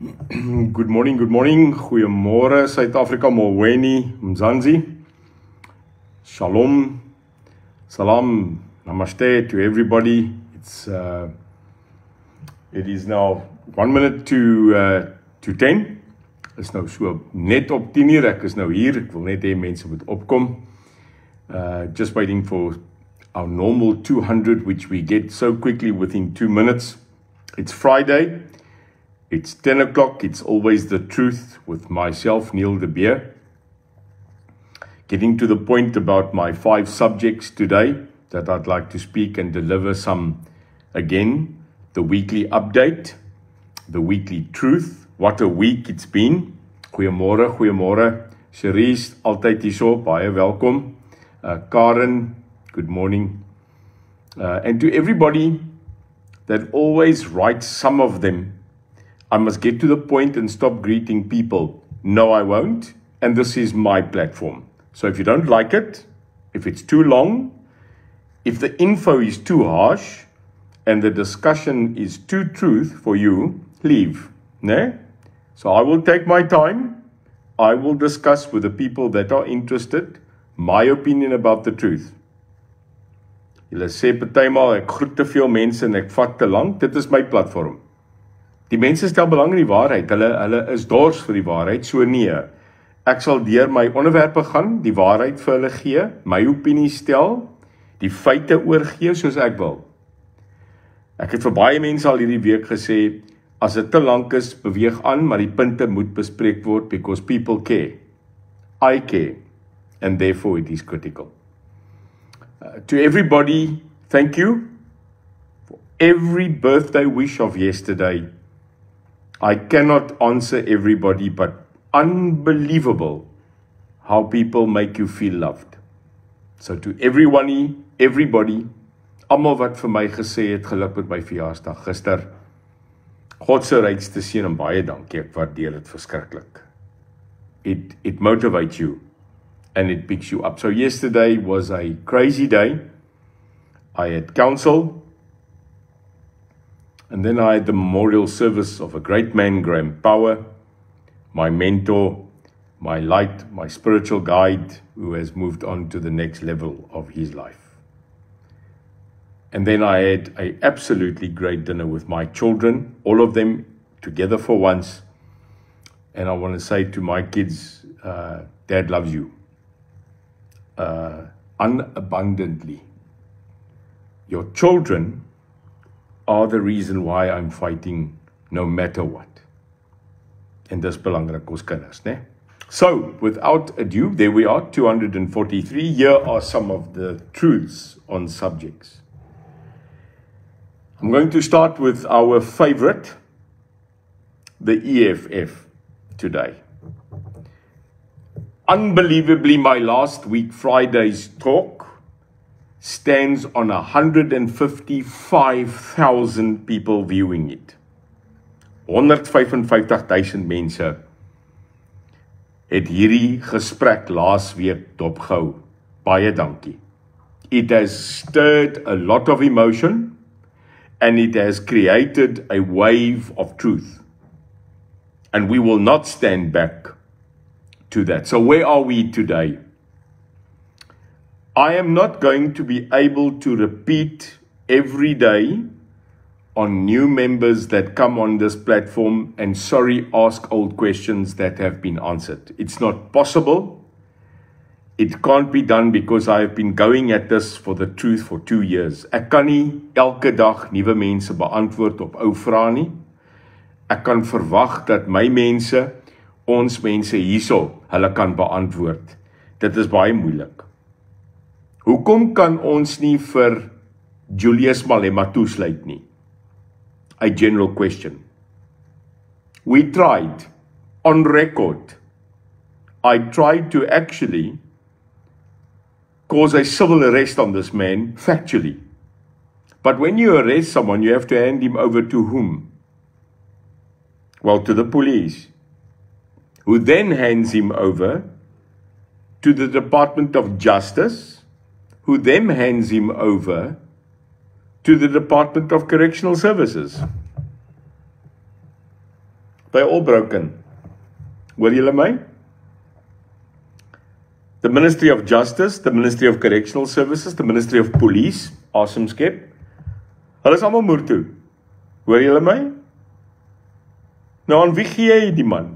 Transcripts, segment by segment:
Good morning. Goeiemôre Suid-Afrika, Molweni, Mzansi. Shalom, salam, namaste to everybody. It is now 1 minute to 10. Is nou so net op 10:00. Ek is nou hier. Ek wil net hê mense moet opkom. Just waiting for our normal 200, which we get so quickly within 2 minutes. It's Friday. It's 10 o'clock. It's always the truth with myself, Neil de Beer. Getting to the point about my 5 subjects today that I'd like to speak and deliver some, again, the weekly update, the weekly truth. What a week it's been. Goeiemôre. Cherise, altyd hierso, baie welkom. Karen, good morning. And to everybody that always writes, some of them, I must get to the point and stop greeting people. No, I won't. And this is my platform. So if you don't like it, if it's too long, if the info is too harsh, and the discussion is too truth for you, leave. Ne? So I will take my time. I will discuss with the people that are interested my opinion about the truth. Julle sê partymal ek groet te veel mense en ek vat te lank. Dit is my platform. Die mense stel belang in die waarheid. Hulle is dors vir die waarheid. So nee. Ek sal deur my onderwerpe gaan, die waarheid vir hulle gee, my opinie stel, die feite oorgee soos ek wil. Ek het vir baie mense al hierdie week gesê, as dit te lank is, beweeg aan, maar die punte moet bespreek word because people care. I care. And therefore it is critical. To everybody, thank you for every birthday wish of yesterday. I cannot answer everybody, but unbelievable how people make you feel loved. So to everybody, almal wat vir my gesê het, geluk met my verjaarsdag gister. God se rykste seën en baie dankie, ek waardeer dit verskriklik. It motivates you and it picks you up. So yesterday was a crazy day. I had counsel. And then I had the memorial service of a great man, Graham Power, my mentor, my light, my spiritual guide, who has moved on to the next level of his life. And then I had an absolutely great dinner with my children, all of them together for once. And I want to say to my kids, Dad loves you unabundantly. Your children are the reason why I'm fighting no matter what. En dis belangrik ons kinders, né? So, without ado, there we are, 243. Here are some of the truths on subjects. I'm going to start with our favorite, the EFF today. Unbelievably, my last week, Friday's talk, stands on 155,000 people viewing it. 155,000 mense het hierdie gesprek laas week dopgehou. Baie dankie. It has stirred a lot of emotion and it has created a wave of truth. And we will not stand back to that. So where are we today? I am not going to be able to repeat every day on new members that come on this platform and ask old questions that have been answered. It's not possible. It can't be done because I have been going at this for the truth for 2 years. Ek kan nie elke dag nuwe mense beantwoord op ou vrae nie. Ek kan verwag dat my mense, ons mense hierso, hulle kan beantwoord. Dit is baie moeilik. Hoekom kan ons nie vir Julius Malema toesluit nie? A general question. We tried, on record. I tried to actually cause a civil arrest on this man, factually. But when you arrest someone, you have to hand him over to whom? Well, to the police, who then hands him over to the Department of Justice, who then hands him over to the Department of Correctional Services. They're all broken. Hoor julle my? The Ministry of Justice, the Ministry of Correctional Services, the Ministry of Police, awesome skep. Hulle is almal moer toe. Hoor julle my? Nou aan wie gee jy die man?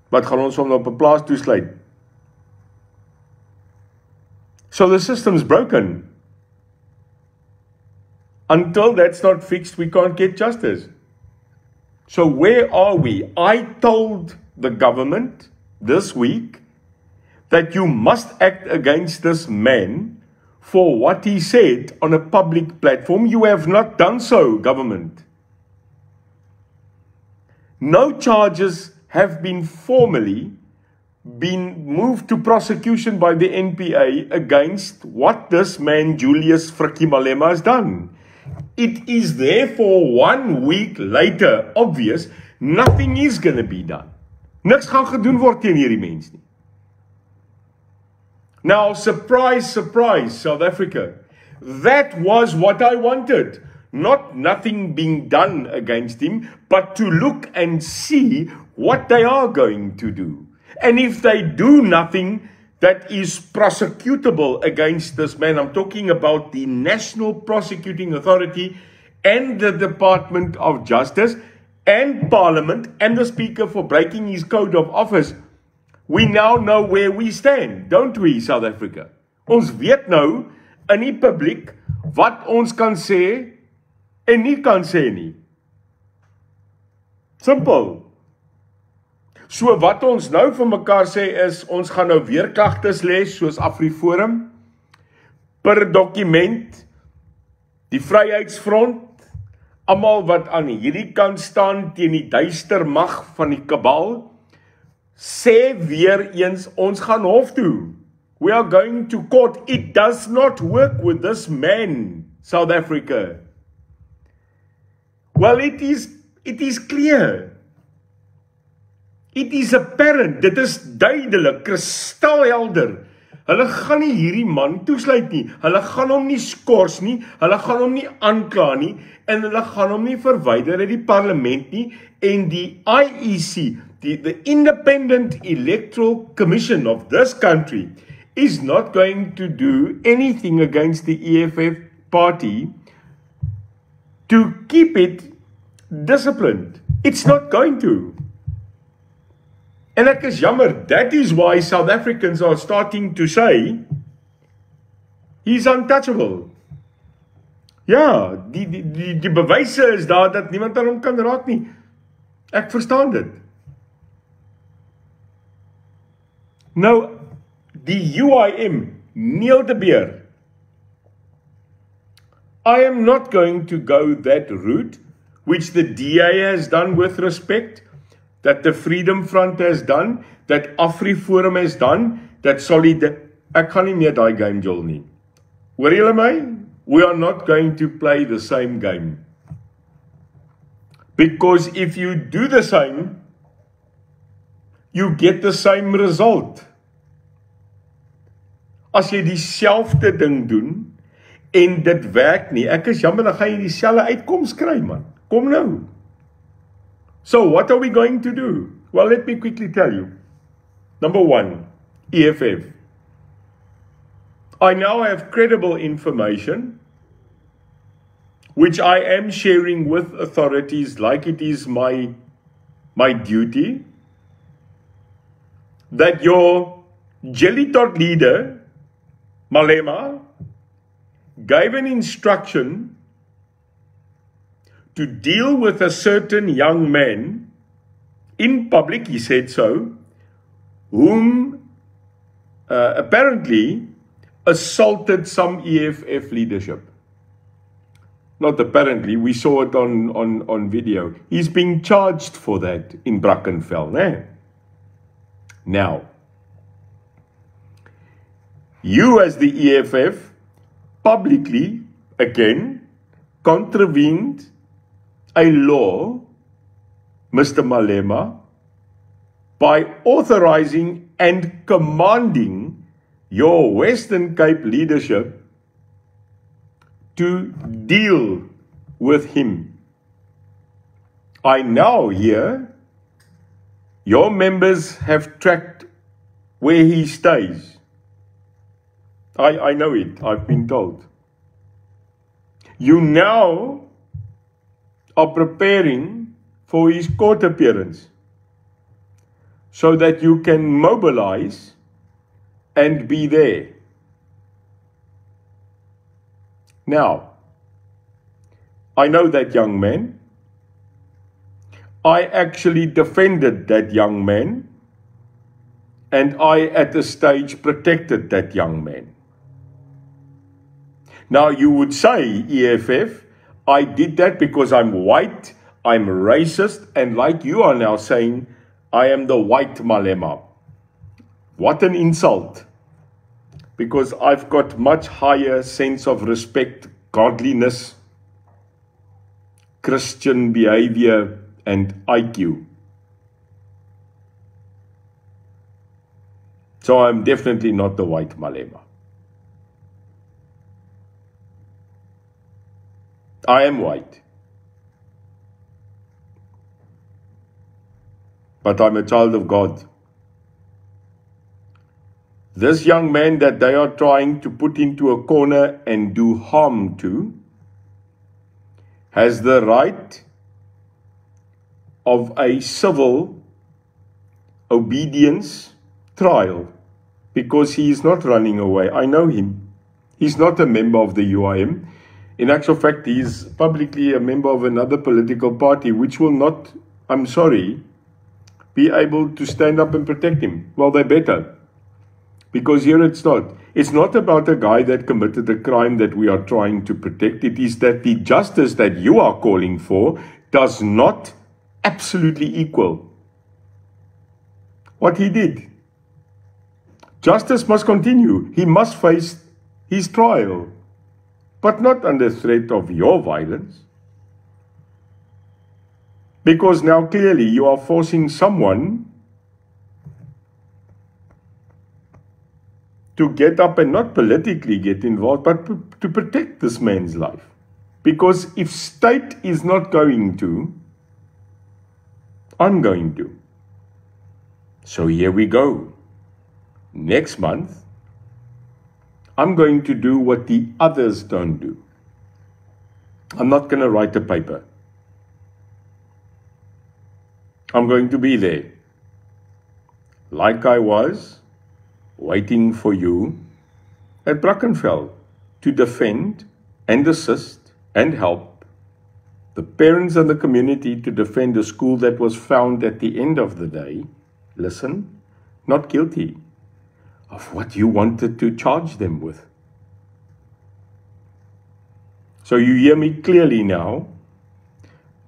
Wat gaan ons hom op 'n plaas toesluit? So the system's broken. Until that's not fixed, we can't get justice. So where are we? I told the government this week that you must act against this man for what he said on a public platform. You have not done so, government. No charges have been formally moved to prosecution by the NPA against what this man, Julius Frikkie Malema, has done. It is therefore 1 week later obvious nothing is going to be done. Niks gaan gedoen word teen hierdie mens nie. Now, surprise, surprise, South Africa. That was what I wanted. Not nothing being done against him, but to look and see what they are going to do. And if they do nothing that is prosecutable against this man, I'm talking about the National Prosecuting Authority and the Department of Justice and Parliament and the Speaker for breaking his code of office, we now know where we stand, don't we, South Africa? Ons weet nou in die publiek wat ons kan sê en nie kan sê nie. Simpel. So wat ons nou vir mekaar sê is, ons gaan nou weer klagtes lees, soos AfriForum, per dokument, die Vryheidsfront, almal wat aan hierdie kant staan teen die duister mag van die kabal, sê weer eens, ons gaan hof toe. We are going to court. It does not work with this man, South Africa. Well, it is clear. It is apparent. Dit is duidelik, kristalhelder. Hulle gaan nie hierdie man toesluit nie. Hulle gaan hom nie skors nie. Hulle gaan hom nie aankla nie. En hulle gaan hom nie verwyder uit die parlement nie. En die IEC, the Independent Electoral Commission of this country, is not going to do anything against the EFF party to keep it disciplined. It's not going to. En ek is jammer, that is why South Africans are starting to say, he's untouchable. Ja, die bewyse is daar dat niemand aan hom kan raak nie. Ek verstaan dit. Nou, die UIM, Neil de Beer, I am not going to go that route, which the DA has done with respect, that the Freedom Front has done, that AfriForum has done, that ek gaan nie meer daai game jol nie. Hoor julle my? We are not going to play the same game. Because if you do the same, you get the same result. As jy dieselfde ding doen, en dit werk nie, ek is jammer, dan gaan jy dieselfde uitkoms kry, man. Kom nou. So what are we going to do? Well, let me quickly tell you. Number one, EFF. I now have credible information, which I am sharing with authorities like it is my duty, that your jelly tot leader, Malema, gave an instruction to deal with a certain young man in public, he said so, whom apparently assaulted some EFF leadership. Not apparently, we saw it on video. He's being charged for that in Brackenfell. Eh? Now, you as the EFF publicly, again, contravened a law, Mr. Malema, by authorizing and commanding your Western Cape leadership to deal with him. I now hear Your members have tracked where he stays. I know it, I've been told. You now are preparing for his court appearance so that you can mobilize and be there. Now, I know that young man. I actually defended that young man, and I at a stage protected that young man. Now you would say, EFF, I did that because I'm white, I'm racist, and like you are now saying, I am the white Malema. What an insult. Because I've got much higher sense of respect, godliness, Christian behavior, and IQ. So I'm definitely not the white Malema. I am white. But I'm a child of God. This young man that they are trying to put into a corner and do harm to has the right of a civil obedience trial because he is not running away. I know him. He's not a member of the UIM. In actual fact, he is publicly a member of another political party which will not, I'm sorry, be able to stand up and protect him. Well, they better. Because here it's not. It's not about a guy that committed a crime that we are trying to protect. It is that the justice that you are calling for does not absolutely equal what he did. Justice must continue. He must face his trial, but not under threat of your violence. Because now clearly you are forcing someone to get up and not politically get involved, but to protect this man's life. Because if state is not going to, I'm going to. So here we go. Next month, I'm going to do what the others don't do. I'm not going to write a paper. I'm going to be there, like I was, waiting for you at Brackenfell to defend and assist and help the parents and the community to defend a school that was found at the end of the day, listen, not guilty of what you wanted to charge them with. So you hear me clearly now,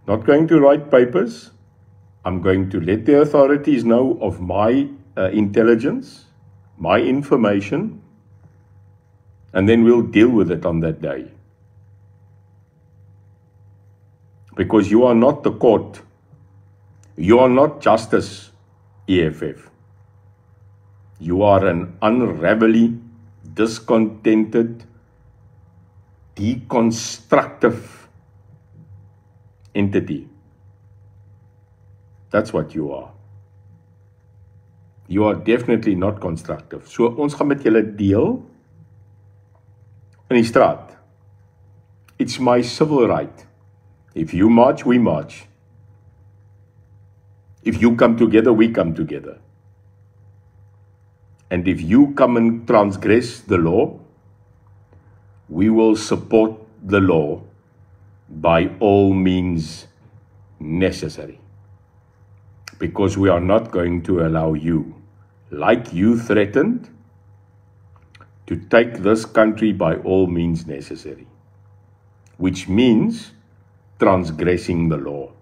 not going to write papers. I'm going to let the authorities know of my intelligence, my information, and then we'll deal with it on that day. Because you are not the court. You are not justice, EFF. You are an unravelly, discontented, deconstructive entity. That's what you are. You are definitely not constructive. So ons gaan met julle deel in die straat. It's my civil right. If you march, we march. If you come together, we come together. And if you come and transgress the law, we will support the law by all means necessary. Because we are not going to allow you, like you threatened, to take this country by all means necessary, which means transgressing the law.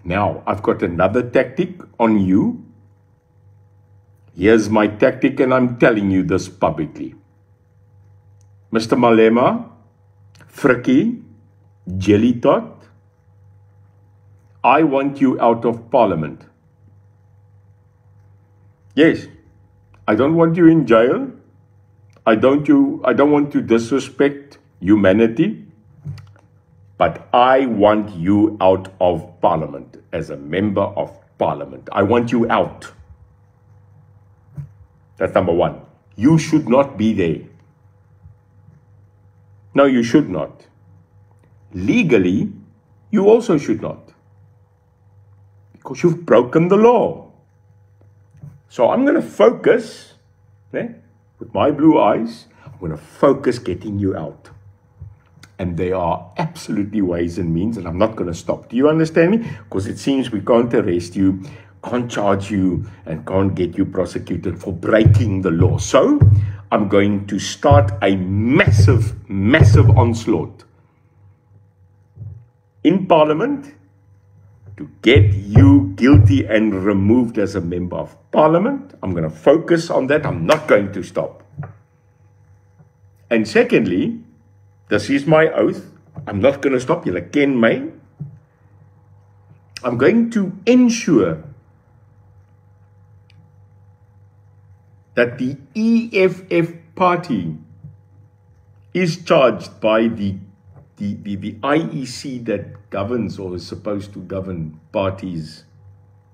Now, I've got another tactic on you. Here's my tactic, and I'm telling you this publicly. Mr. Malema, Frikkie, Jelly Tot, I want you out of Parliament. Yes, I don't want you in jail. I don't want to disrespect humanity. But I want you out of Parliament as a member of Parliament. I want you out. That's number one. You should not be there. No, you should not. Legally, you also should not. Because you've broken the law. So I'm going to focus, with my blue eyes, I'm going to focus getting you out. And there are absolutely ways and means, and I'm not going to stop. Do you understand me? Because it seems we can't arrest you, can't charge you, and can't get you prosecuted for breaking the law. So I'm going to start a massive, massive onslaught in Parliament to get you guilty and removed as a member of Parliament. I'm going to focus on that. I'm not going to stop. And secondly, this is my oath. I'm not going to stop. Julle ken my. I'm going to ensure that the EFF party is charged by the IEC that governs or is supposed to govern parties'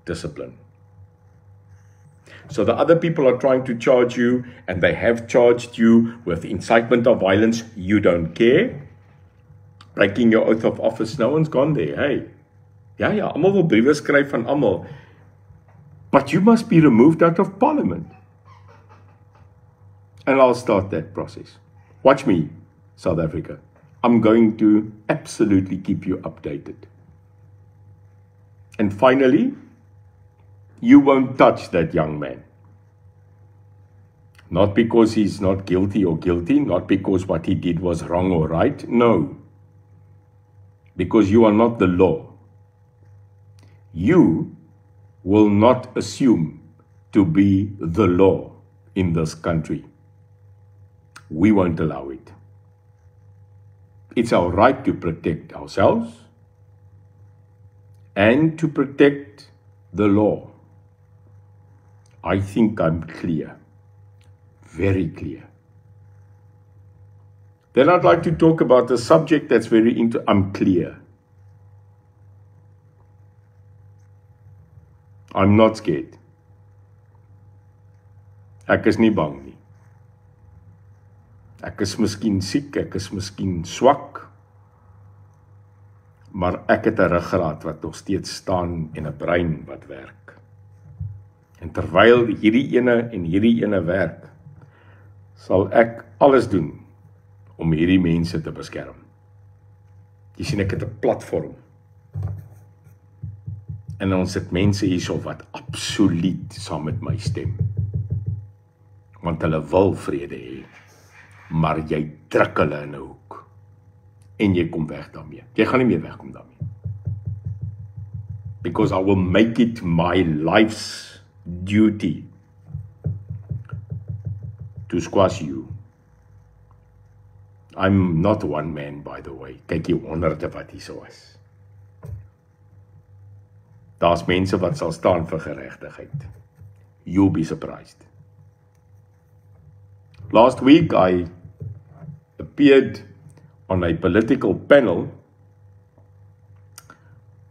discipline. So the other people are trying to charge you, and they have charged you with incitement of violence. You don't care. Breaking your oath of office, no one's gone there. Hey, ja, almal wil briewe skryf van almal. But you must be removed out of Parliament. And I'll start that process. Watch me, South Africa. I'm going to absolutely keep you updated. And finally, you won't touch that young man. Not because he's not guilty or guilty, not because what he did was wrong or right. No. Because you are not the law. You will not assume to be the law in this country. We won't allow it. It's our right to protect ourselves and to protect the law. I think I'm clear, very clear. Then I'd like to talk about a subject that's very I'm clear. I'm not scared. Ek is nie bang nie. Ek is miskien siek, ek is miskien swak, maar ek het 'n ruggraat wat nog steeds staan en 'n brein wat werk. En terwyl hierdie ene werk, sal ek alles doen om hierdie mense te beskerm. Jy sien, ek het 'n platform. En ons het mense hierso wat absoluut saam met my stem. Want hulle wil vrede hê. Maar jy druk hulle in 'n hoek. En jy kom weg daarmee. Jy gaan nie meer wegkom daarmee. Because I will make it my life's duty to squash you. I'm not one man, by the way. Kyk hier honderde wat hier so is. Daar's mense wat sal staan vir geregtigheid. You'll be surprised. Last week, I appeared on a political panel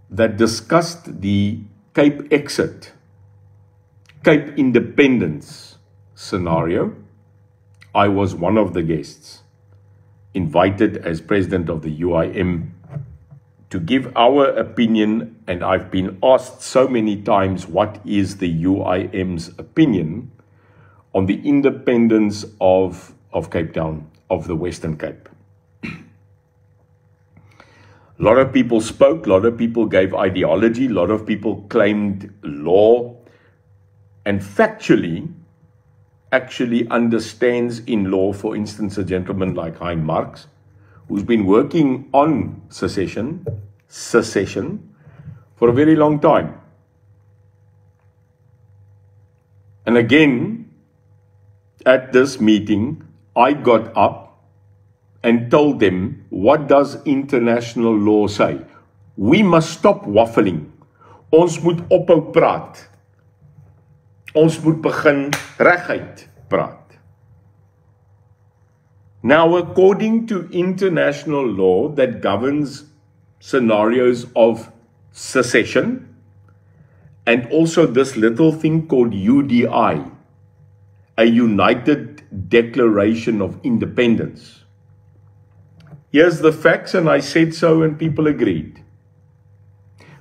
that discussed the Cape exit, Cape independence scenario. I was one of the guests, invited as president of the UIM to give our opinion, and I've been asked so many times, what is the UIM's opinion on the independence of Cape Town, of the Western Cape. A lot of people spoke, a lot of people gave ideology, a lot of people claimed law, and factually, actually understands in law, for instance, a gentleman like Hein Marx, who's been working on secession for a very long time. And again, at this meeting, I got up and told them, what does international law say? We must stop waffling. Ons moet ophou praat. Ons moet begin reguit praat. Now, according to international law that governs scenarios of secession, and also this little thing called UDI, a United Declaration of Independence. Here's the facts, and I said so and people agreed.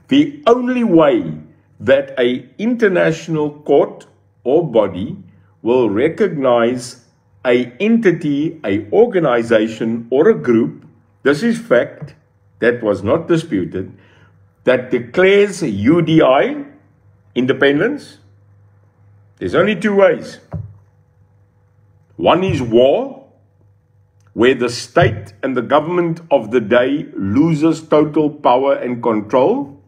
The only way that an international court or body will recognize an entity, an organization or a group, this is fact, that was not disputed, that declares UDI, independence. There's only two ways. One is war, where the state and the government of the day loses total power and control,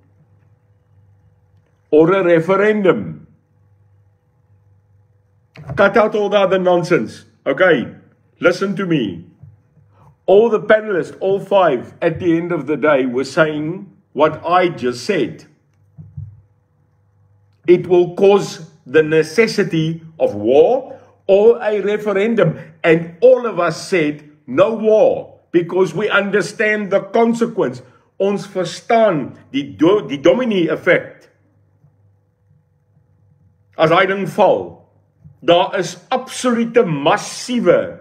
or a referendum. Cut out all the other nonsense. Okay, listen to me. All the panelists, all five, at the end of the day were saying what I just said. It will cause the necessity of war or a referendum. And all of us said no war, because we understand the consequence. Ons verstaan die domino effect. As hy ding val, daar is absolute massiewe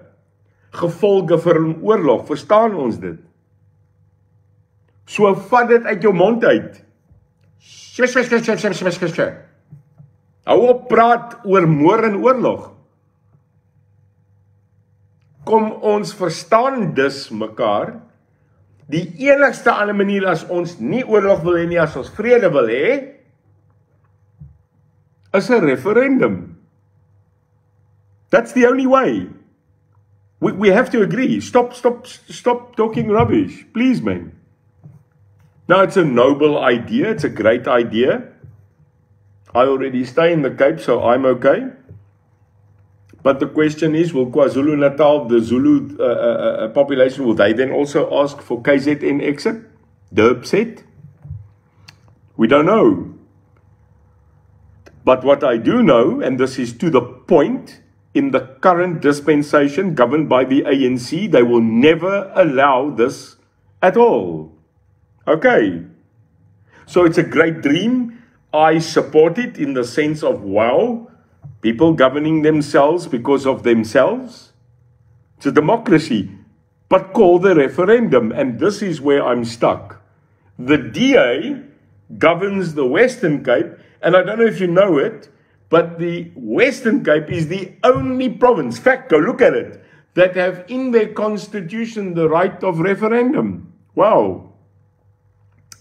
gevolge vir 'n oorlog, verstaan ons dit? So vat dit uit jou mond uit. Hou op praat oor moord en oorlog. Kom ons verstaan dus mekaar, die enigste ander manier as ons nie oorlog wil hê nie, as ons vrede wil hê, is 'n referendum. That's the only way. We have to agree. Stop talking rubbish. Please, man. Now, it's a noble idea. It's a great idea. I already stay in the Cape, so I'm okay. But the question is, will KwaZulu-Natal, the Zulu population, will they then also ask for KZN exit? Durb set? We don't know. But what I do know, and this is to the point, in the current dispensation governed by the ANC, they will never allow this at all. Okay. So it's a great dream. I support it in the sense of, wow, people governing themselves because of themselves. It's a democracy. But call the referendum, and this is where I'm stuck. The DA governs the Western Cape, and I don't know if you know it, but the Western Cape is the only province, fact, go look at it, that have in their constitution the right of referendum. Wow.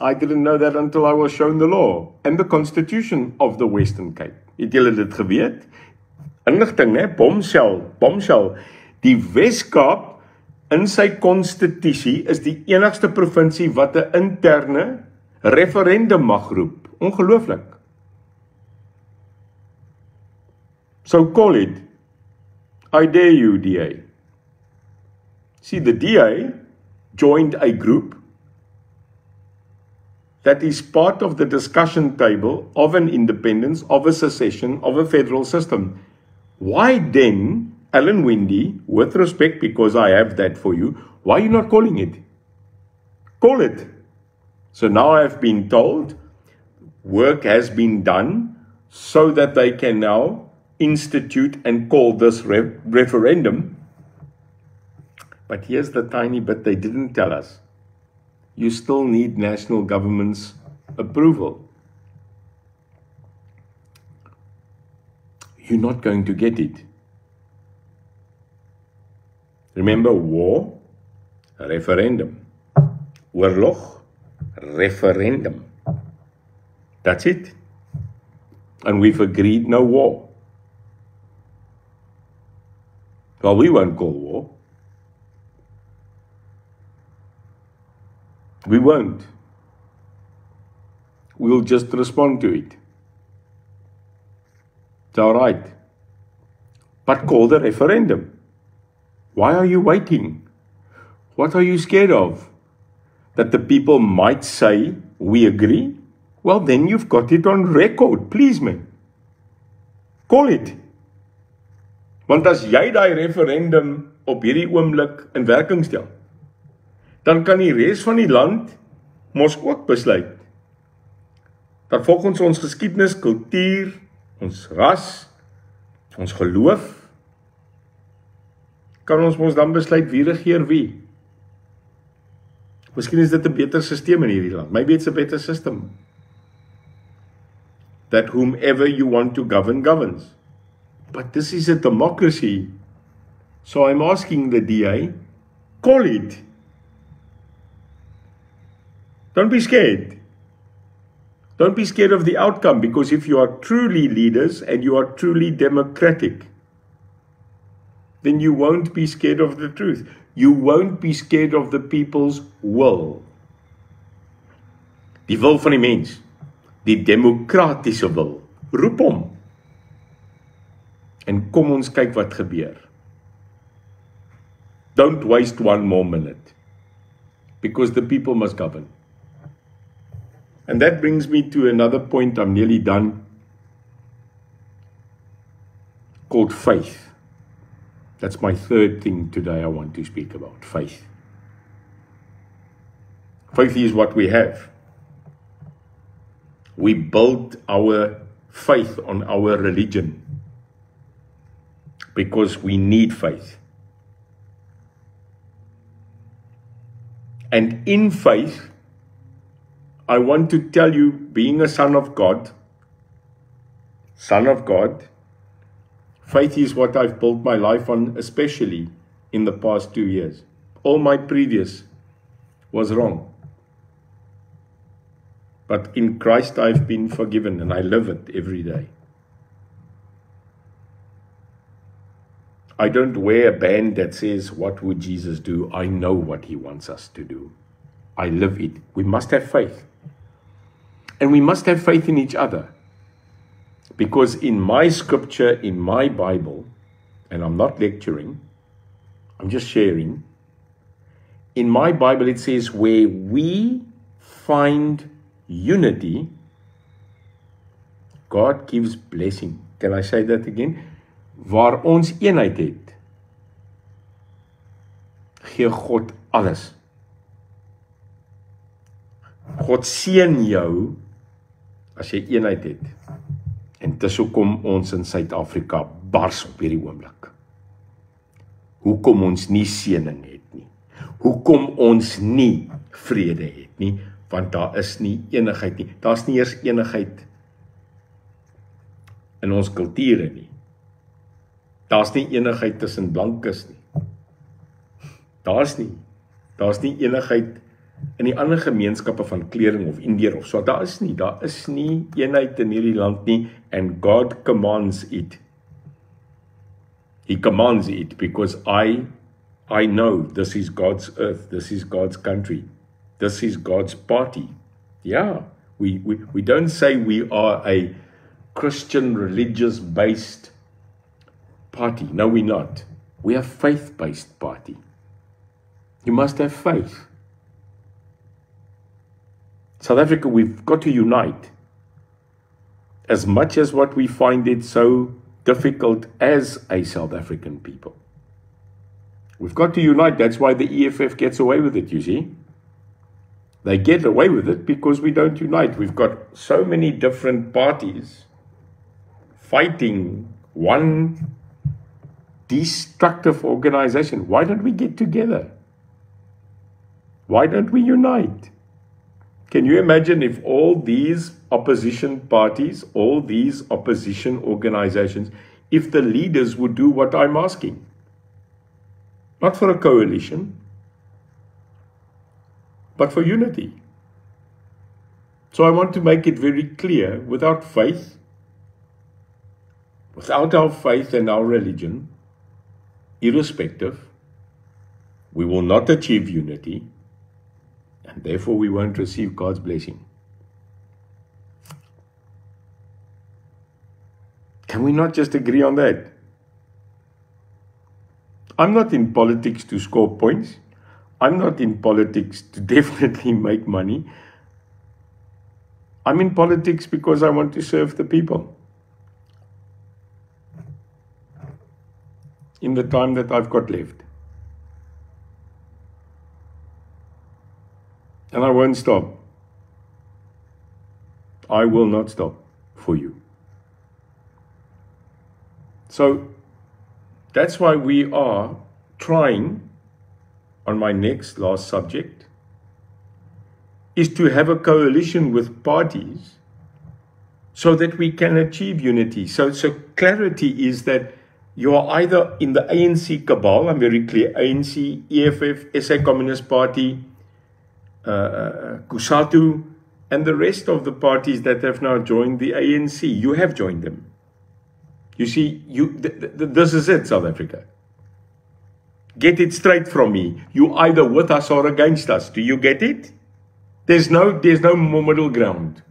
I didn't know that until I was shown the law and the constitution of the Western Cape. Het julle dit geweet? Inligting, né? Bombshell. Die Wes-Kaap in sy konstitusie is die enigste provinsie wat 'n interne referendum mag roep. Ongelooflik. So call it. I dare you, DA. See, the DA joined a group that is part of the discussion table of an independence, of a secession, of a federal system. Why then, Alan Winde, with respect, because I have that for you, why are you not calling it? Call it. So now I've been told work has been done so that they can now institute and call this referendum. But here's the tiny bit they didn't tell us. You still need national government's approval. You're not going to get it. Remember, war, referendum. Oorlog, referendum. That's it. And we've agreed no war. Well, we won't call war. We won't. We'll just respond to it. It's all right. But call the referendum. Why are you waiting? What are you scared of? That the people might say, we agree? Well, then you've got it on record. Please, man. Call it. Want as jy daai referendum op hierdie oomblik in werking stel, dan kan die res van die land mos ook besluit. dat volgens ons geskiedenis, kultuur, ons ras, ons geloof, kan ons mos dan besluit wie regeer wie. Miskien is dit 'n beter stelsel in hierdie land. Maybe it's a better system. That whomever you want to govern, governs. But this is a democracy. So I'm asking the DA, call it. Don't be scared. Don't be scared of the outcome, because if you are truly leaders and you are truly democratic, then you won't be scared of the truth. You won't be scared of the people's will. Die wil van die mens, die demokratiese wil, roep hom. En kom ons kyk wat gebeur. Don't waste one more minute, because the people must govern. And that brings me to another point, I'm nearly done, called faith. That's my third thing today I want to speak about, faith. Faith is what we have. We build our faith on our religion because we need faith. And in faith, I want to tell you, being a son of God, faith is what I've built my life on, especially in the past 2 years. All my previous was wrong. But in Christ I've been forgiven, and I live it every day. I don't wear a band that says, what would Jesus do? I know what he wants us to do. I live it. We must have faith. And we must have faith in each other. Because in my scripture, in my Bible, and I'm not lecturing, I'm just sharing, in my Bible it says, where we find unity, God gives blessing. Can I say that again? Waar ons eenheid het, gee God alles. God seën jou as jy eenheid het. En dis hoekom ons in Suid-Afrika bars op hierdie oomblik. Hoekom ons nie seëning het nie. Hoekom ons nie vrede het nie, want daar is nie eenigheid nie. Daar's nie eers eenigheid in ons kulture nie. Daar's nie eenigheid tussen blankes nie. Daar's nie eenigheid in die ander gemeenskappe van klering of Indiër of so. Daar is nie eenheid in hierdie land nie, and God commands it. He commands it because I know this is God's earth, this is God's country, this is God's party. Yeah, we don't say we are a Christian religious based party. No, we're not. We are faith-based party. You must have faith. South Africa, we've got to unite. As much as what we find it so difficult as a South African people. We've got to unite. That's why the EFF gets away with it, you see. They get away with it because we don't unite. We've got so many different parties fighting one destructive organization. Why don't we get together? Why don't we unite? Can you imagine if all these opposition parties, all these opposition organizations, if the leaders would do what I'm asking? Not for a coalition, but for unity. So I want to make it very clear, without faith, without our faith and our religion, irrespective, we will not achieve unity, and therefore we won't receive God's blessing. Can we not just agree on that? I'm not in politics to score points. I'm not in politics to definitely make money. I'm in politics because I want to serve the people. In the time that I've got left. And I won't stop. I will not stop for you. So that's why we are trying, on my last subject, is to have a coalition with parties so that we can achieve unity. So clarity is that you are either in the ANC cabal, I'm very clear, ANC, EFF, SA Communist Party, Kusatu, and the rest of the parties that have now joined the ANC. You have joined them. You see, this is it, South Africa. Get it straight from me. You either with us or against us. Do you get it? There's no more middle ground.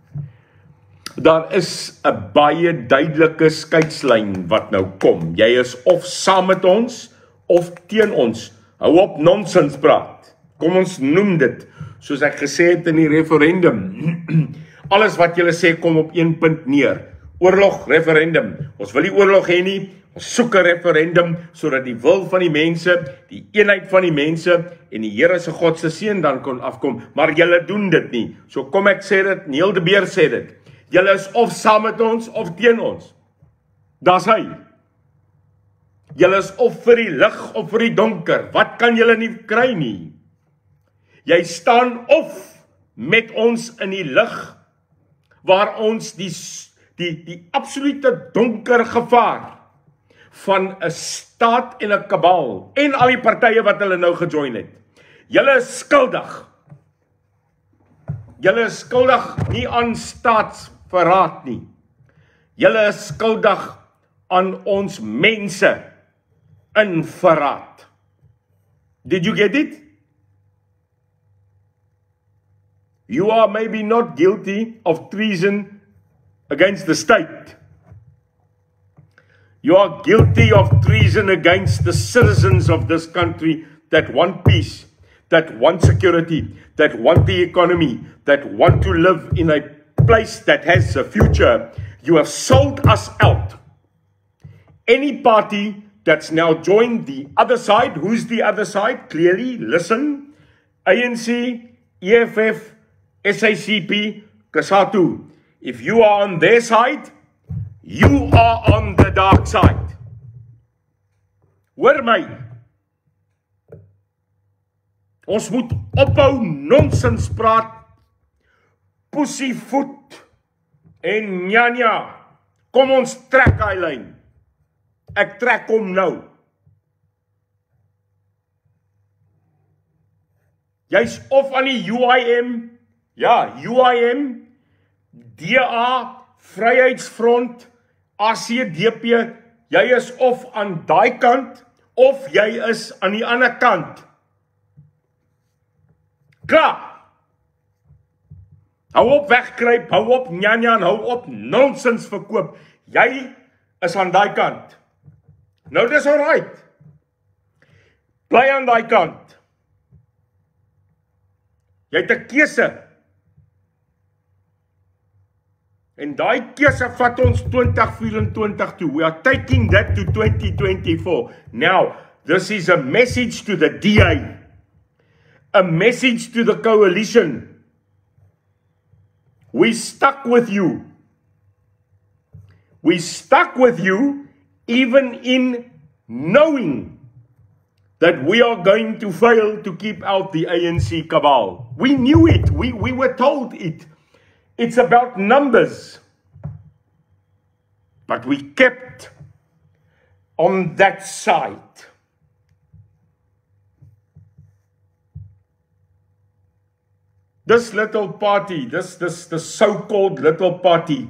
Daar is 'n baie duidelike skeidslyn wat nou kom. Jy is of saam met ons of teen ons. Hou op nonsens praat. Kom ons noem dit, soos ek gesê het in die referendum. Alles wat julle sê kom op een punt neer. Oorlog, referendum. Ons wil nie oorlog hê nie. Ons soek 'n referendum sodat die wil van die mense, die eenheid van die mense en die Here se God se seën dan kon afkom. Maar julle doen dit nie. So kom ek sê dit, Neil de Beer sê dit. Julle is of saam met ons of teen ons. Dis hy. Julle is of vir die lig of vir die donker. Wat kan julle nie kry nie? Jy staan of met ons in die lig waar ons die absolute donker gevaar van 'n staat en 'n kabal en al die partye wat hulle nou gejoin het. Julle is skuldig. Julle is skuldig nie aan staatsverraad nie. Julle is skuldig aan ons mense in verraad. Did you get it? You are maybe not guilty of treason against the state. You are guilty of treason against the citizens of this country that want peace, that want security, that want the economy, that want to live in a place that has a future. You have sold us out. Any party that's now joined the other side, who's the other side? Clearly, listen, ANC, EFF, SACP, Kusatu. If you are on their side, you are on the dark side. Hoor my. Ons moet ophou nonsens praat, pussyfoot en nyanya. Kom ons trek hy lyn. Ek trek hom nou. Jy's of aan die UIM, ja, UIM, DA, Vryheidsfront, ACDP, jy is of aan daai kant, of jy is aan die ander kant. Klaar! Hou op wegkruip, hou op nyanya, hou op nonsens verkoop. Jy is aan daai kant. Nou dis alright. Bly aan daai kant. Jy het 'n keuse. En daai keuse vat ons 2024 toe. We are taking that to 2024. Now, this is a message to the DA. A message to the coalition. We stuck with you. We stuck with you even in knowing that we are going to fail to keep out the ANC cabal. We knew it. We were told it. It's about numbers. But we kept on that side. This little party, this so-called little party,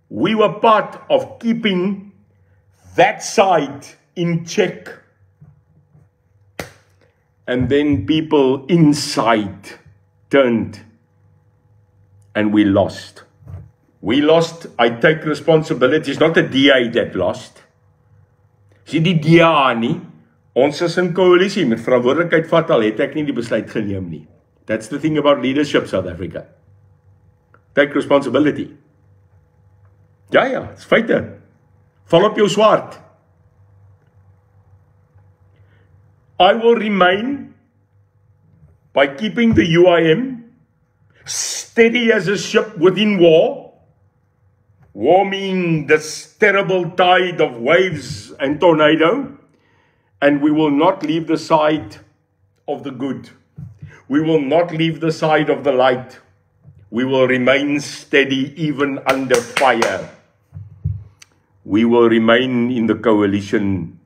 we were part of keeping that side in check. And then people inside turned and we lost. We lost, I take responsibility. It's not the DA that lost. Sien die DA nie. Ons is in koalisie met verantwoordelikheid vat al het ek nie die besluit geneem nie. That's the thing about leadership, South Africa. Take responsibility. Ja, it's feite. Val op jou swaard. I will remain by keeping the UIM steady as a ship within war, warming this terrible tide of waves and tornado, and we will not leave the side of the good. We will not leave the side of the light. We will remain steady even under fire. We will remain in the coalition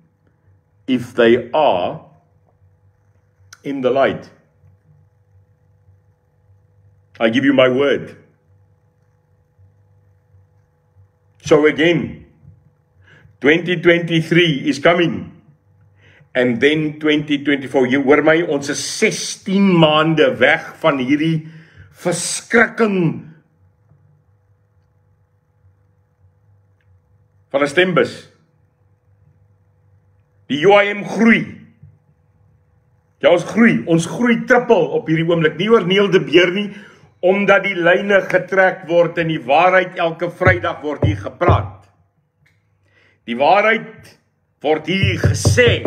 if they are in the light. I give you my word. So again, 2023 is coming. And then 2024, jy hoor my, ons is 16 maande weg van hierdie verskrikking van 'n stembus. Die UIM groei. Ja, ons groei trippel op hierdie oomblik, nie oor Neil de Beer nie, omdat die lyne getrek word en die waarheid elke Vrydag word hier gepraat. Die waarheid word hier gesê.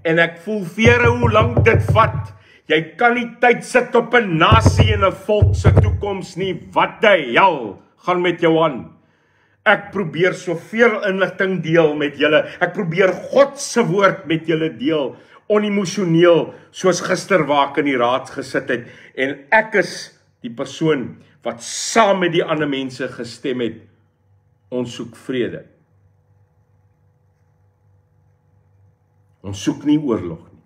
En ek voel vere hoe lank dit vat. Jy kan nie tyd sit op 'n nasie en 'n volk se toekoms nie. Wat die hel gaan met jou aan? Ek probeer soveel inligting deel met julle. Ek probeer God se woord met julle deel. Onemosioneel, soos gister waar ek in die raad gesit het. En ek is die persoon wat saam met die ander mense gestem het. Ons soek vrede. Ons soek nie oorlog nie.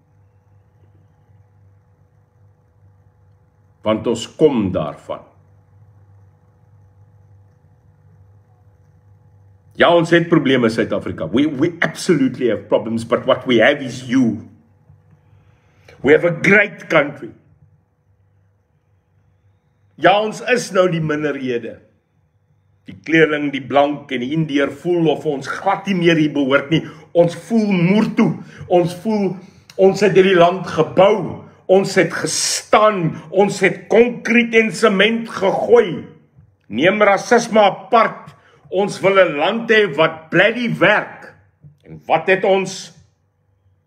Want ons kom daarvan. Ja, ons het probleme in Suid-Afrika. We absolutely have problems, but what we have is you. We have a great country. Ja, ons is nou die minderhede. Die kleerling, die blank en die Indiër voel of ons glad nie meer hier behoort nie. Ons voel moer toe. Ons voel, ons het hierdie land gebou. Ons het gestaan. Ons het konkriet en sement gegooi. Neem rasisme apart. Ons wil 'n land hê wat bloody werk. En wat het ons?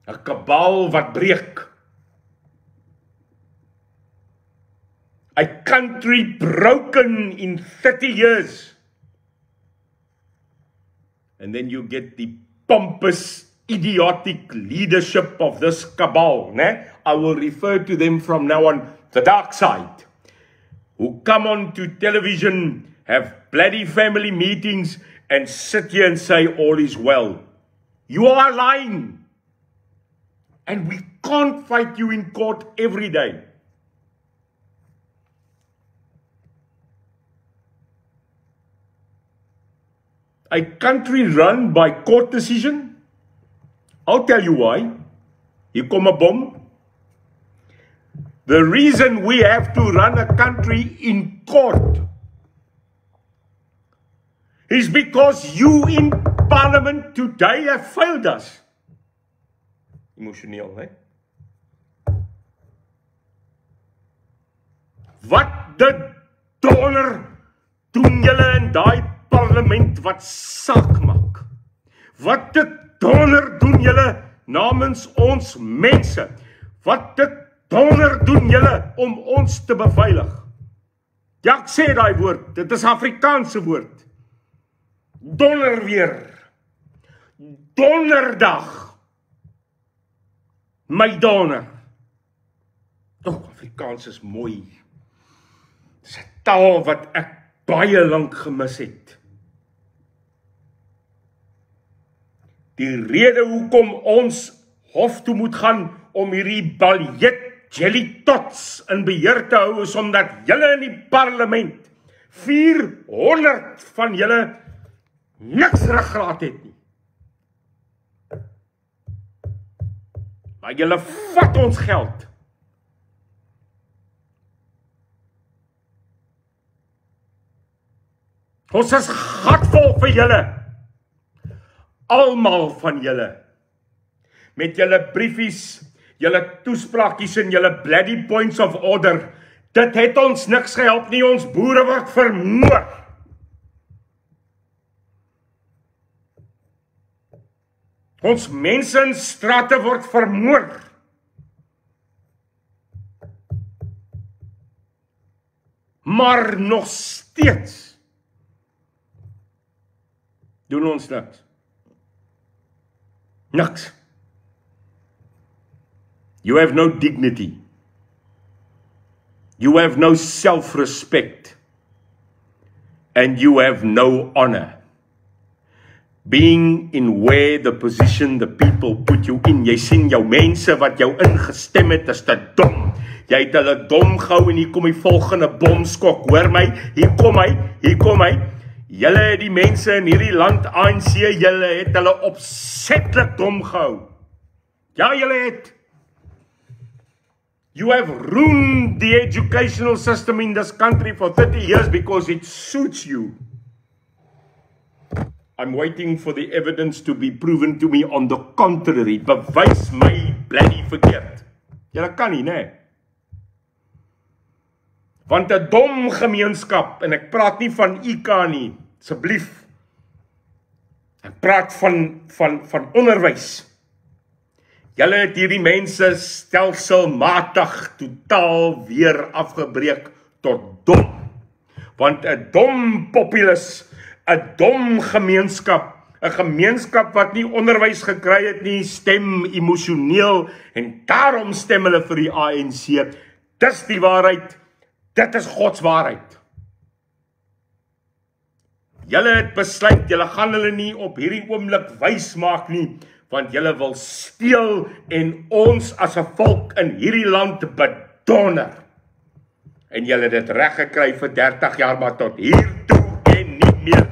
'n kabaal wat breek. A country broken in 30 years. And then you get the pompous, idiotic leadership of this cabal. Ne? I will refer to them from now on, the dark side, who come on to television, have bloody family meetings, and sit here and say all is well. You are lying. And we can't fight you in court every day. A country run by court decision? I'll tell you why. Hier kom 'n bom. The reason we have to run a country in court is because you in parliament today have failed us. Emosioneel, hè? Wat die donder doen julle in daai parlement wat saak maak? Wat die donder doen julle namens ons mense? Wat die donder doen julle om ons te beveilig? Ja, ek sê daai woord, dit is Afrikaanse woord. Donder weer. Donderdag. My donder. Afrikaans is mooi. Dis 'n taal wat ek baie lank gemis het. Die rede hoekom ons hof toe moet gaan om hierdie baljet jelly tots in beheer te hou is omdat julle in die parlement 400 van julle niks ruggraat het nie. Maar julle vat ons geld. Ons is gatvol vir julle. Almal van julle. Met julle briefies, julle toespraakies en julle bloody points of order. Dit het ons niks gehelp nie, ons boere word vermoor. Ons mense in strate word vermoor. Maar nog steeds Doen ons niks. Niks. You have no dignity. You have no self-respect. And you have no honor. Being in where the position the people put you in. Jy sien jou mense wat jou ingestem het, is te dom. Jy het hulle dom gehou en hier kom die volgende bomskok. Hoor my, hier kom hy. Julle het die mense in hierdie land ANC, julle het hulle opsetlik dom gehou. Ja, julle het. You have ruined the educational system in this country for 30 years because it suits you. I'm waiting for the evidence to be proven to me on the contrary. Bewys my bloody verkeerd. Julle kan nie, né? Want 'n dom gemeenskap, en ek praat nie van IK nie, asseblief. Ek praat van onderwys. Julle het hierdie mense stelselmatig totaal weer afgebreek tot dom. Want 'n dom populus, 'n dom gemeenskap, 'n gemeenskap wat nie onderwys gekry het nie, stem emosioneel en daarom stem hulle vir die ANC. Dis die waarheid. Dit is God se waarheid. Julle het besluit, julle gaan hulle nie op hierdie oomblik wys maak nie, want julle wil steel en ons as 'n volk in hierdie land bedonder. En julle het dit reg gekry vir 30 jaar, maar tot hier toe en nie meer.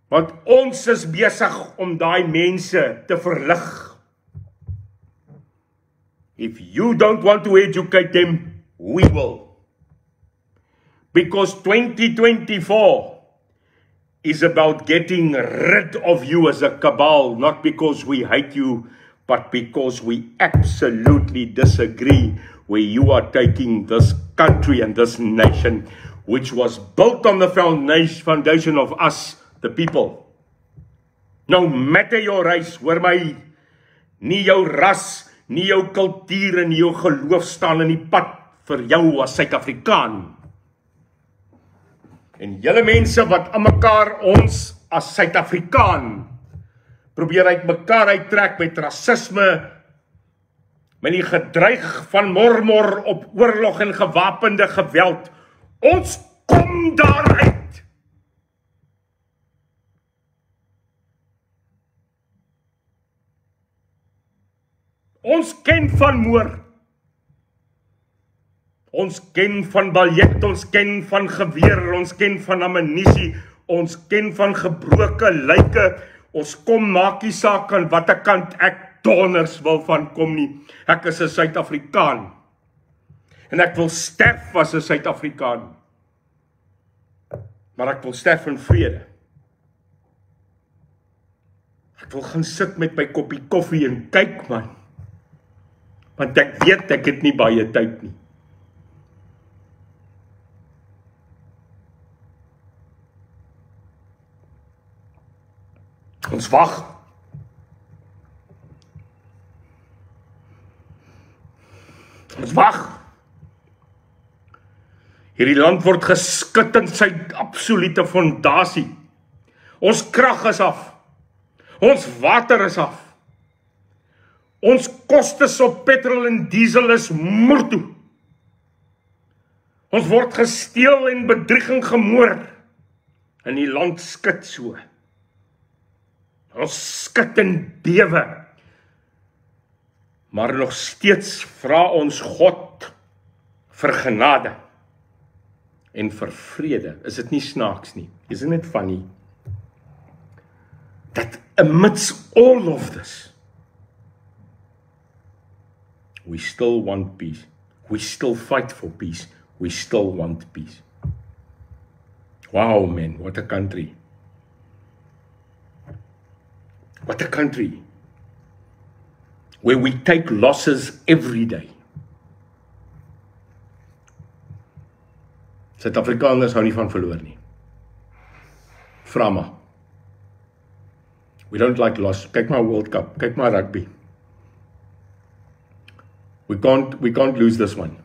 Want ons is besig om daai mense te verlig. If you don't want to educate them, we will. Because 2024 is about getting rid of you as a cabal, not because we hate you, but because we absolutely disagree where you are taking this country and this nation, which was built on the foundation of us, the people. No matter your race, hoor my, nie jou ras, nie jou kultuur en nie jou geloof staan in die pad vir jou as Suid-Afrikaan. En julle mense wat aan mekaar ons as Suid-Afrikaan probeer uit mekaar uittrek met rasisme, met die gedreig van mormor op oorlog en gewapende geweld. Ons kom daaruit. Ons ken van moord. Ons ken van baljet, ons ken van geweer, ons ken van ammunisie, ons ken van gebroke lyke. Ons kom maak nie saak aan watter kant ek donders wil van kom nie. Ek is 'n Suid-Afrikaan. En ek wil sterf as 'n Suid-Afrikaan. Maar ek wil sterf in vrede. Ek wil gaan sit met my koppie koffie en kyk, man. Want ek weet ek het nie baie tyd nie. Ons wag. Ons wag. Hierdie land word geskit in sy absolute fondasie. Ons krag is af. Ons water is af. Ons kostes op petrol en diesel is moertoe. Ons word gesteel en bedrieging gemoor. En die land skud so. Ons skud en bewe. Maar nog steeds vra ons God vir genade en vir vrede. Is dit nie snaaks nie? Isn't it funny? That amidst all of this, we still want peace. We still fight for peace. We still want peace. Wow, man, what a country. What a country. Where we take losses every day. Suid-Afrikaners hou nie van verloor nie. Vra maar. We don't like loss. Kyk maar World Cup, kyk maar rugby. We can't lose this one.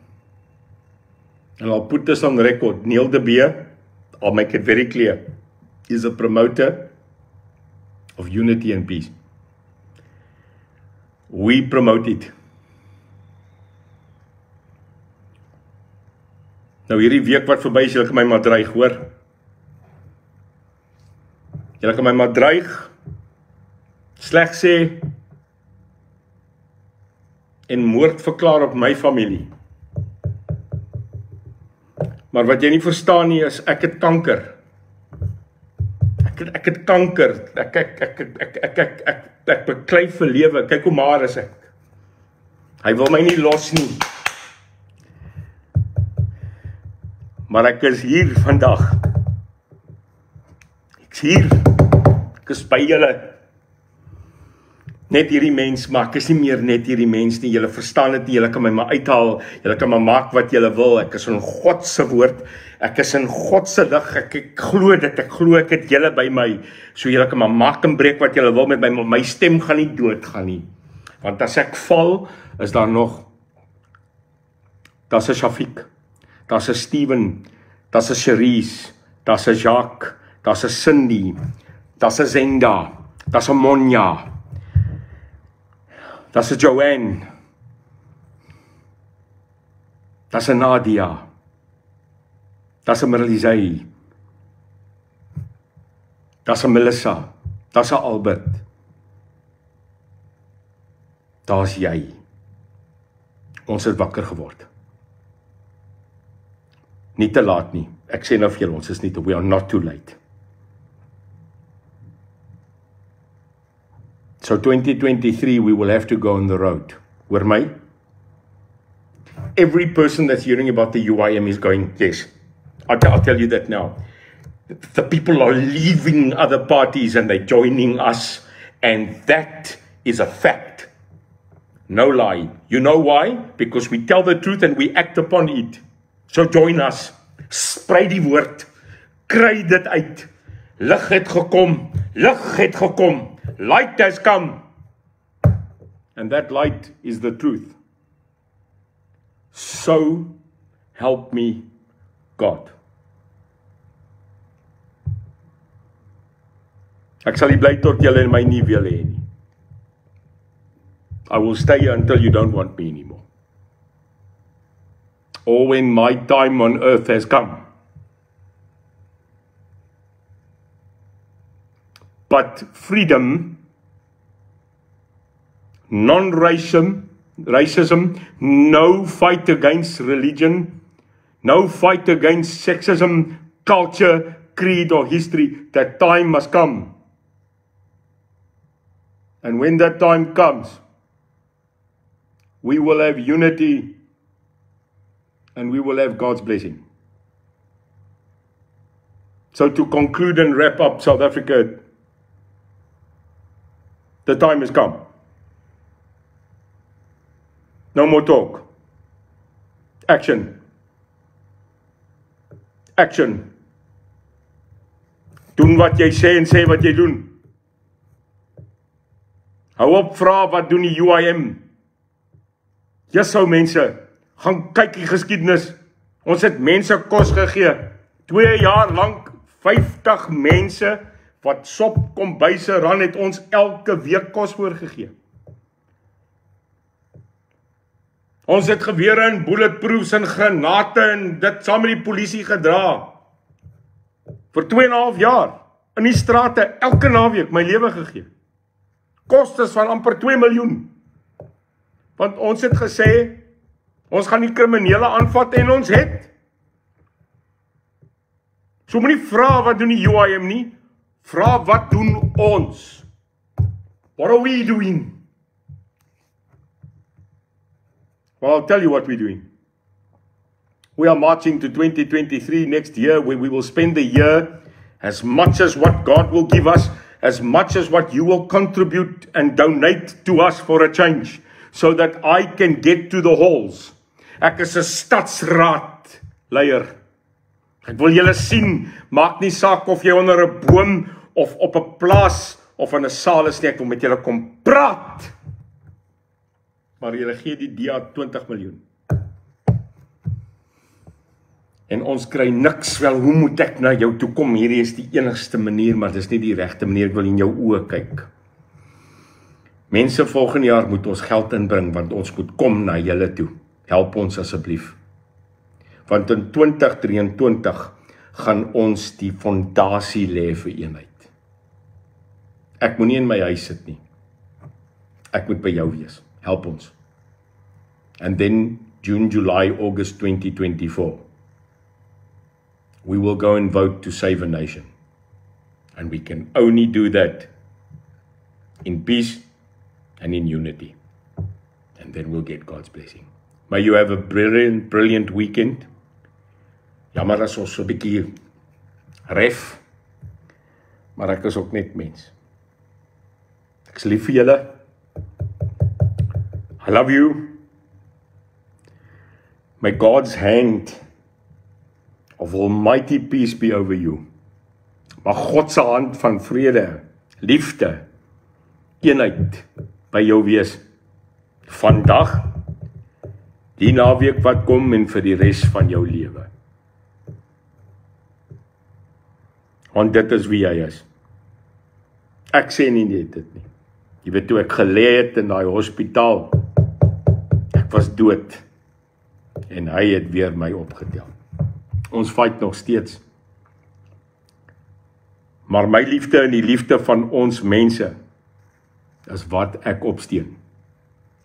And I'll put this on record. Neil de Beer, I'll make it very clear. is a promoter of unity and peace. We promote it. Nou hierdie week wat verby is, julle kan my maar dreig, hoor. Julle kan my maar dreig, sleg sê, en moord verklaar op my familie. Maar wat jy nie verstaan nie is, ek het kanker. Ek het kanker. Ek beklei vir lewe. Kyk hoe maar is ek. Hy wil my nie los nie. Maar ek is hier vandag. Ek is hier. Ek is by julle. Net hierdie mens, maar ek is nie meer net hierdie mens nie. Julle verstaan dit nie, julle kan my maar uithaal. Julle kan maar maak wat julle wil. Ek is in God se woord. Ek is in God se lig. Ek glo dit. Ek glo ek het julle by my. So julle kan maar maak en breek wat julle wil met my. My stem gaan nie doodgaan nie. Want as ek val, is daar nog, daar's 'n Shafiq, daar's 'n Steven, daar's 'n Cherise, daar's 'n Jacques, daar's 'n Cindy, daar's 'n Zenda, daar's 'n Monja, daar's 'n Joanne, daar's 'n Nadia, daar's 'n Marilise, daar's 'n Melissa, daar's 'n Albert, daar's jy. Ons het wakker geword. Nie te laat nie. Ek sê nou vir julle, ons is nie, we are not too late. So 2023, we will have to go on the road. Hoor my? Every person that's hearing about the UIM is going, yes, I'll tell you that now. The people are leaving other parties and they're joining us, and that is a fact. No lie. You know why? Because we tell the truth and we act upon it. So join us. Sprei die woord. Kry dit uit. Lig het gekom. Lig het gekom. Light has come. And that light is the truth. So help me God. Ek sal nie bly tot julle my nie wil hê nie. I will stay here until you don't want me anymore. Or when my time on earth has come. But freedom, non-racism, no fight against religion, no fight against sexism, culture, creed or history, that time must come. And when that time comes, we will have unity and we will have God's blessing. So to conclude and wrap up South Africa, the time has come. No more talk. Action. Action. Doen wat jy sê en sê wat jy doen. Hou op vra wat doen die UIM. Jussou mense, gaan kyk die geskiedenis. Ons het mense kos gegee. 2 jaar lank 50 mense wat sop kombuise ran het ons elke week kos voorgegee. Ons het gewere en bulletproofs en granate en dit saam met die polisie gedra. Vir 2,5 jaar in die strate elke naweek my lewe gegee. Kostes van amper 2 miljoen. Want ons het gesê, ons gaan die kriminele aanvat en ons het. So moenie vra wat doen die UIM nie, vra wat doen ons. What are we doing? Well, I'll tell you what we're doing. We are marching to 2023 next year, where we will spend the year as much as what God will give us, as much as what you will contribute and donate to us for a change, so that I can get to the halls. Ek is 'n stadsraad leier. Ek wil julle sien, maak nie saak of jy onder 'n boom of op 'n plaas of in 'n saal is nie, ek wil met julle kom praat. Maar julle gee die DA 20 miljoen. En ons kry niks, wel, hoe moet ek na jou toe kom? Hierdie is die enigste manier, maar dis nie die regte manier, ek wil in jou oë kyk. Mense, volgende jaar moet ons geld inbring, want ons moet kom na julle toe. Help ons asseblief. Want in 2023 gaan ons die fondasie lê vir eenheid. Ek moet nie in my huis sit nie. Ek moet by jou wees. Help ons. And then June, July, August 2024. We will go and vote to save a nation. And we can only do that in peace and in unity. And then we'll get God's blessing. May you have a brilliant weekend. Jammer as ons so 'n bietjie ref, maar ek is ook net mens. Ek is lief vir julle. I love you. May God's hand of almighty peace be over you. Mag God se hand van vrede, liefde, eenheid by jou wees. Vandag, die naweek wat kom en vir die res van jou lewe. Want dit is wie hy is. Ek sê nie dit nie. Jy weet toe ek gelê het in daai hospitaal, ek was dood. En hy het weer my opgetel. Ons fight nog steeds. Maar my liefde en die liefde van ons mense is wat ek opsteun.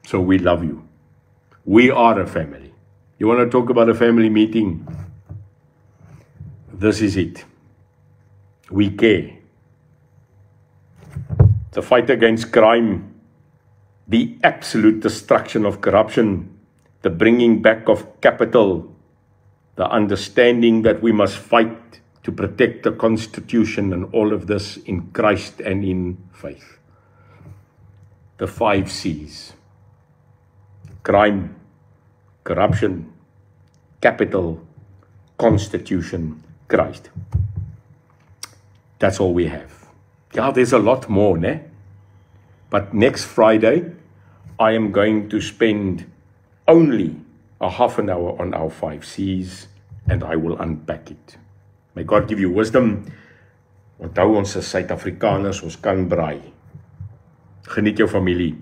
So we love you. We are a family. You want to talk about a family meeting? This is it. We care. The fight against crime, the absolute destruction of corruption, the bringing back of capital, the understanding that we must fight to protect the Constitution and all of this in Christ and in faith. The 5 C's. Crime, corruption, capital, Constitution, Christ. That's all we have. Yeah, there's a lot more, ne? But next Friday, I am going to spend only a half an hour on our 5 C's, and I will unpack it. May God give you wisdom. Onthou ons is Suid-Afrikaners, ons kan braai. Geniet jou familie.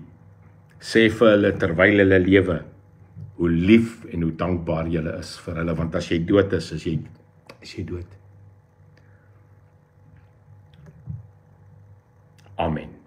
Sê vir hulle terwyl hulle lewe, hoe lief en hoe dankbaar jy is vir hulle, want as jy dood is jy dood. Amen.